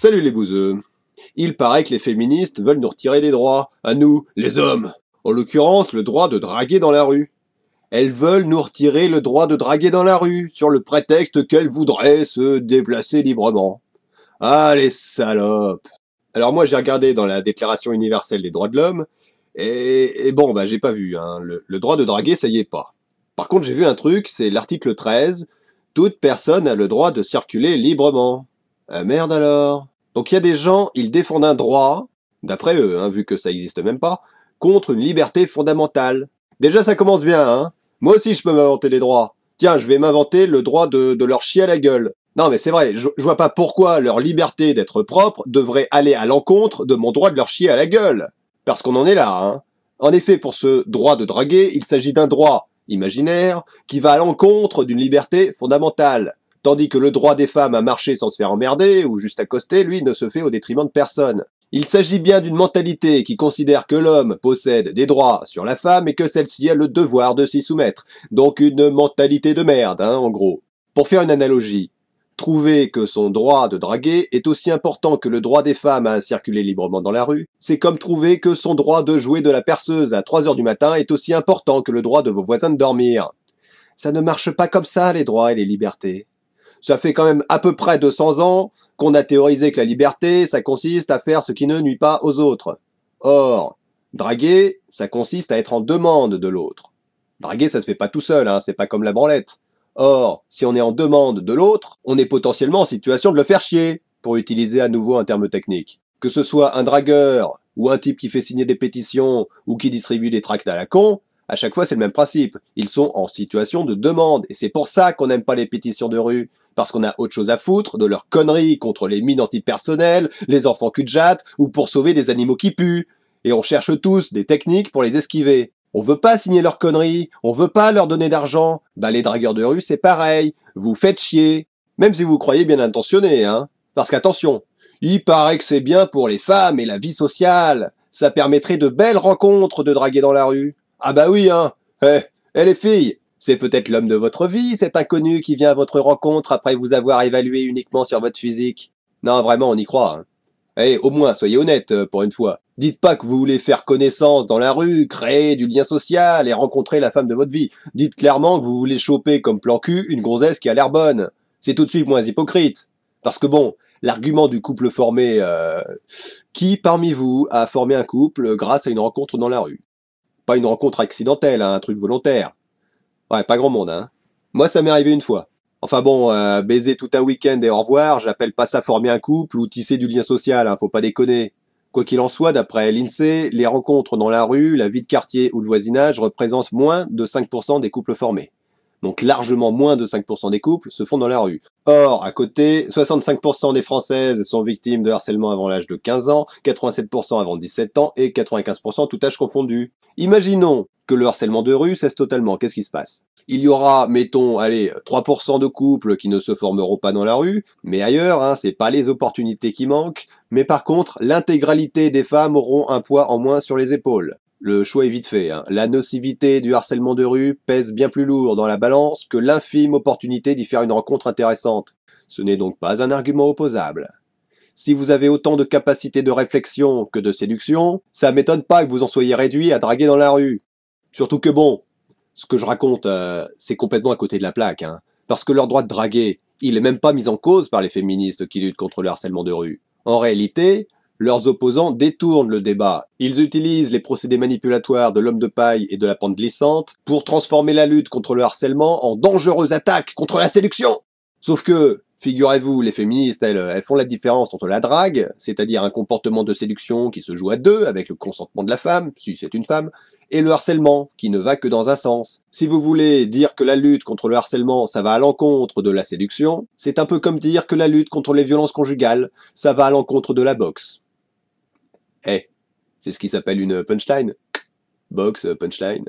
Salut les bouseux. Il paraît que les féministes veulent nous retirer des droits, à nous, les hommes. En l'occurrence, le droit de draguer dans la rue. Elles veulent nous retirer le droit de draguer dans la rue, sur le prétexte qu'elles voudraient se déplacer librement. Ah, les salopes. Alors moi, j'ai regardé dans la Déclaration universelle des droits de l'homme, et bon, j'ai pas vu, hein. Le droit de draguer, ça y est pas. Par contre, j'ai vu un truc, c'est l'article 13, toute personne a le droit de circuler librement. Ah merde alors. Donc il y a des gens, ils défendent un droit, d'après eux, hein, vu que ça existe même pas, contre une liberté fondamentale. Déjà ça commence bien, hein. Moi aussi je peux m'inventer des droits. Tiens, je vais m'inventer le droit de leur chier à la gueule. Non mais c'est vrai, je vois pas pourquoi leur liberté d'être propre devrait aller à l'encontre de mon droit de leur chier à la gueule. Parce qu'on en est là, hein. En effet, pour ce droit de draguer, il s'agit d'un droit imaginaire qui va à l'encontre d'une liberté fondamentale. Tandis que le droit des femmes à marcher sans se faire emmerder, ou juste accoster, lui, ne se fait au détriment de personne. Il s'agit bien d'une mentalité qui considère que l'homme possède des droits sur la femme et que celle-ci a le devoir de s'y soumettre. Donc une mentalité de merde, hein, en gros. Pour faire une analogie, trouver que son droit de draguer est aussi important que le droit des femmes à circuler librement dans la rue, c'est comme trouver que son droit de jouer de la perceuse à 3h du matin est aussi important que le droit de vos voisins de dormir. Ça ne marche pas comme ça, les droits et les libertés. Ça fait quand même à peu près 200 ans qu'on a théorisé que la liberté, ça consiste à faire ce qui ne nuit pas aux autres. Or, draguer, ça consiste à être en demande de l'autre. Draguer, ça se fait pas tout seul, hein, c'est pas comme la branlette. Or, si on est en demande de l'autre, on est potentiellement en situation de le faire chier, pour utiliser à nouveau un terme technique. Que ce soit un dragueur, ou un type qui fait signer des pétitions, ou qui distribue des tracts à la con, à chaque fois, c'est le même principe. Ils sont en situation de demande. Et c'est pour ça qu'on n'aime pas les pétitions de rue. Parce qu'on a autre chose à foutre de leurs conneries contre les mines antipersonnelles, les enfants cul de jatte, ou pour sauver des animaux qui puent. Et on cherche tous des techniques pour les esquiver. On veut pas signer leurs conneries. On veut pas leur donner d'argent. Les dragueurs de rue, c'est pareil. Vous faites chier. Même si vous croyez bien intentionné, hein. Parce qu'attention, il paraît que c'est bien pour les femmes et la vie sociale. Ça permettrait de belles rencontres de draguer dans la rue. Ah bah oui, hein. Les filles, c'est peut-être l'homme de votre vie, cet inconnu qui vient à votre rencontre après vous avoir évalué uniquement sur votre physique. Non, vraiment, on y croit, hein. Au moins, soyez honnête, pour une fois. Dites pas que vous voulez faire connaissance dans la rue, créer du lien social et rencontrer la femme de votre vie. Dites clairement que vous voulez choper comme plan cul une gonzesse qui a l'air bonne. C'est tout de suite moins hypocrite. Parce que bon, l'argument du couple formé, qui parmi vous a formé un couple grâce à une rencontre dans la rue? Pas une rencontre accidentelle, hein, un truc volontaire. Ouais, pas grand monde, hein. Moi, ça m'est arrivé une fois. Enfin bon, baiser tout un week-end et au revoir, j'appelle pas ça former un couple ou tisser du lien social, hein, faut pas déconner. Quoi qu'il en soit, d'après l'INSEE, les rencontres dans la rue, la vie de quartier ou le voisinage représentent moins de 5% des couples formés. Donc largement moins de 5% des couples se font dans la rue. Or, à côté, 65% des Françaises sont victimes de harcèlement avant l'âge de 15 ans, 87% avant 17 ans et 95% tout âge confondu. Imaginons que le harcèlement de rue cesse totalement, qu'est-ce qui se passe? Il y aura, mettons, 3% de couples qui ne se formeront pas dans la rue, mais ailleurs, hein, c'est pas les opportunités qui manquent, mais par contre, l'intégralité des femmes auront un poids en moins sur les épaules. Le choix est vite fait, hein. La nocivité du harcèlement de rue pèse bien plus lourd dans la balance que l'infime opportunité d'y faire une rencontre intéressante. Ce n'est donc pas un argument opposable. Si vous avez autant de capacité de réflexion que de séduction, ça m'étonne pas que vous en soyez réduit à draguer dans la rue. Surtout que bon, ce que je raconte, c'est complètement à côté de la plaque, hein. Parce que leur droit de draguer, il est même pas mis en cause par les féministes qui luttent contre le harcèlement de rue. En réalité, leurs opposants détournent le débat. Ils utilisent les procédés manipulatoires de l'homme de paille et de la pente glissante pour transformer la lutte contre le harcèlement en dangereuse attaque contre la séduction. Sauf que, figurez-vous, les féministes, elles font la différence entre la drague, c'est-à-dire un comportement de séduction qui se joue à deux avec le consentement de la femme, si c'est une femme, et le harcèlement, qui ne va que dans un sens. Si vous voulez dire que la lutte contre le harcèlement, ça va à l'encontre de la séduction, c'est un peu comme dire que la lutte contre les violences conjugales, ça va à l'encontre de la boxe. C'est ce qui s'appelle une punchline. Boxe, punchline.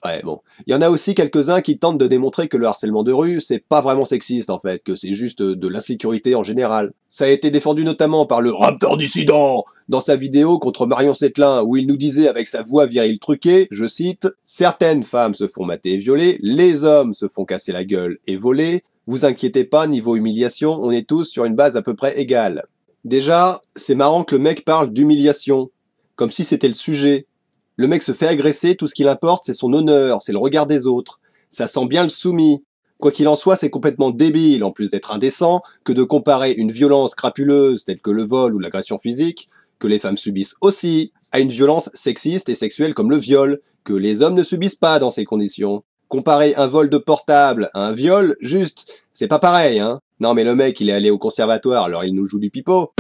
Ouais, bon. Il y en a aussi quelques-uns qui tentent de démontrer que le harcèlement de rue, c'est pas vraiment sexiste en fait, que c'est juste de l'insécurité en général. Ça a été défendu notamment par le Raptor dissident dans sa vidéo contre Marion Setlin, où il nous disait avec sa voix virile truquée, je cite, « Certaines femmes se font mater et violer, les hommes se font casser la gueule et voler. Vous inquiétez pas, niveau humiliation, on est tous sur une base à peu près égale. » Déjà, c'est marrant que le mec parle d'humiliation, comme si c'était le sujet. Le mec se fait agresser, tout ce qu'il importe c'est son honneur, c'est le regard des autres. Ça sent bien le soumis. Quoi qu'il en soit, c'est complètement débile, en plus d'être indécent, que de comparer une violence crapuleuse telle que le vol ou l'agression physique, que les femmes subissent aussi, à une violence sexiste et sexuelle comme le viol, que les hommes ne subissent pas dans ces conditions. Comparer un vol de portable à un viol, juste, c'est pas pareil, hein. Non mais le mec, il est allé au conservatoire, alors il nous joue du pipeau.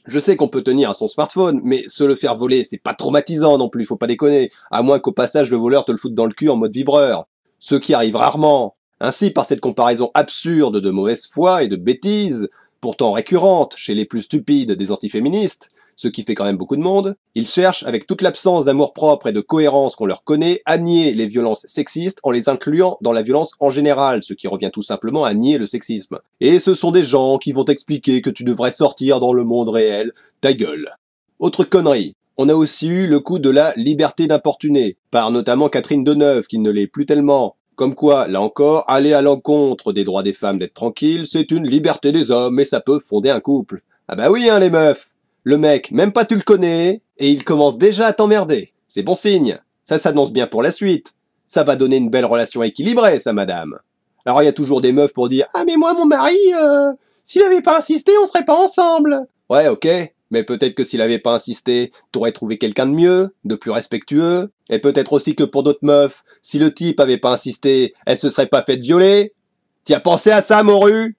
Je sais qu'on peut tenir à son smartphone, mais se le faire voler, c'est pas traumatisant non plus, faut pas déconner, à moins qu'au passage le voleur te le foute dans le cul en mode vibreur. Ce qui arrive rarement. Ainsi, par cette comparaison absurde de mauvaise foi et de bêtises, pourtant récurrente chez les plus stupides des antiféministes, ce qui fait quand même beaucoup de monde, ils cherchent, avec toute l'absence d'amour-propre et de cohérence qu'on leur connaît, à nier les violences sexistes en les incluant dans la violence en général, ce qui revient tout simplement à nier le sexisme. Et ce sont des gens qui vont t'expliquer que tu devrais sortir dans le monde réel, ta gueule. Autre connerie. On a aussi eu le coup de la liberté d'importuner, par notamment Catherine Deneuve, qui ne l'est plus tellement. Comme quoi, là encore, aller à l'encontre des droits des femmes d'être tranquilles, c'est une liberté des hommes, et ça peut fonder un couple. Ah bah oui, hein, les meufs. Le mec, même pas tu le connais, et il commence déjà à t'emmerder. C'est bon signe. Ça s'annonce bien pour la suite. Ça va donner une belle relation équilibrée, ça, madame. Alors il y a toujours des meufs pour dire « Ah mais moi, mon mari, s'il avait pas insisté, on serait pas ensemble. » Ouais, ok. Mais peut-être que s'il avait pas insisté, t'aurais trouvé quelqu'un de mieux, de plus respectueux. Et peut-être aussi que pour d'autres meufs, si le type avait pas insisté, elle se serait pas faite violer. T'y as pensé à ça, morue?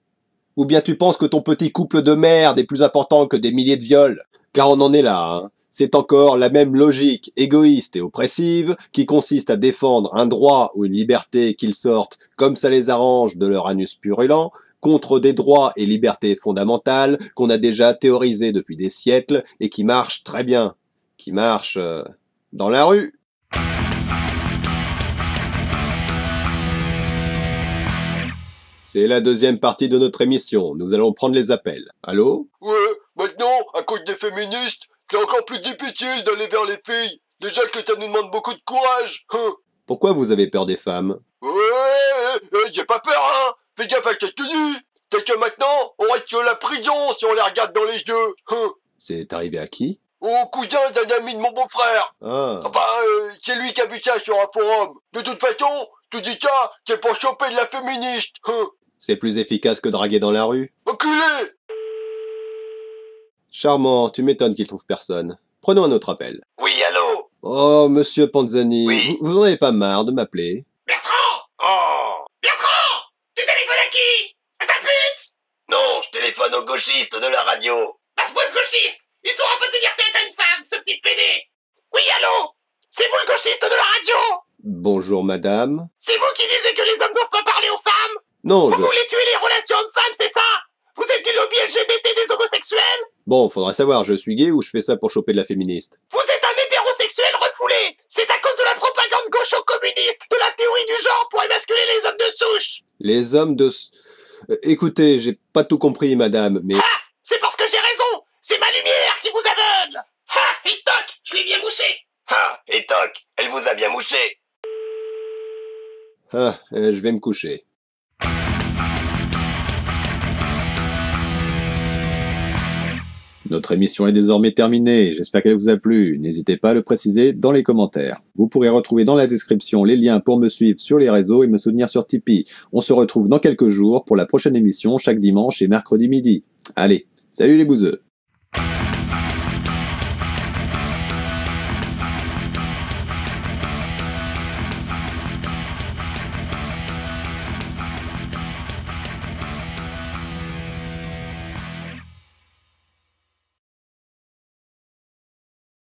Ou bien tu penses que ton petit couple de merde est plus important que des milliers de viols? Car on en est là, hein. C'est encore la même logique égoïste et oppressive qui consiste à défendre un droit ou une liberté qu'ils sortent comme ça les arrange de leur anus purulent, contre des droits et libertés fondamentales qu'on a déjà théorisés depuis des siècles et qui marchent très bien. Qui marchent dans la rue. C'est la deuxième partie de notre émission. Nous allons prendre les appels. Allô? Ouais, maintenant, à cause des féministes, c'est encore plus difficile d'aller vers les filles. Déjà que ça nous demande beaucoup de courage. Pourquoi vous avez peur des femmes? J'ai pas peur, hein. Fais gaffe à ce que tu dis. C'est que maintenant, on reste sur la prison si on les regarde dans les yeux. C'est arrivé à qui? Au cousin d'un ami de mon beau-frère. Ah. Enfin, c'est lui qui a vu ça sur un forum. De toute façon, tu dis ça, c'est pour choper de la féministe. C'est plus efficace que draguer dans la rue. Enculé! Charmant, tu m'étonnes qu'il trouve personne. Prenons un autre appel. Oui, allô? Oh, monsieur Panzani, Oui. vous en avez pas marre de m'appeler? Bertrand! Oh! Bertrand! Tu téléphones à qui? À ta pute? Non, je téléphone au gauchiste de la radio. Passe-moi ce gauchiste! Il saura pas tenir tête à une femme, ce petit pédé! Oui, allô? C'est vous le gauchiste de la radio? Bonjour madame. C'est vous qui disiez que les hommes doivent pas parler aux femmes? Non, Vous voulez tuer les relations hommes-femmes, c'est ça? Vous êtes du lobby LGBT des homosexuels? Bon, faudrait savoir, je suis gay ou je fais ça pour choper de la féministe? Vous êtes un hétérosexuel refoulé! C'est à cause de la propagande gaucho-communiste, de la théorie du genre pour émasculer les hommes de souche! Les hommes de... Écoutez, j'ai pas tout compris madame, mais... Ah! C'est parce que j'ai raison! C'est ma lumière qui vous aveugle! Ha! Et toc! Je l'ai bien mouché! Ha! Et toc! Elle vous a bien mouché! Ah, je vais me coucher. Notre émission est désormais terminée, j'espère qu'elle vous a plu. N'hésitez pas à le préciser dans les commentaires. Vous pourrez retrouver dans la description les liens pour me suivre sur les réseaux et me soutenir sur Tipeee. On se retrouve dans quelques jours pour la prochaine émission chaque dimanche et mercredi midi. Allez, salut les bouseux!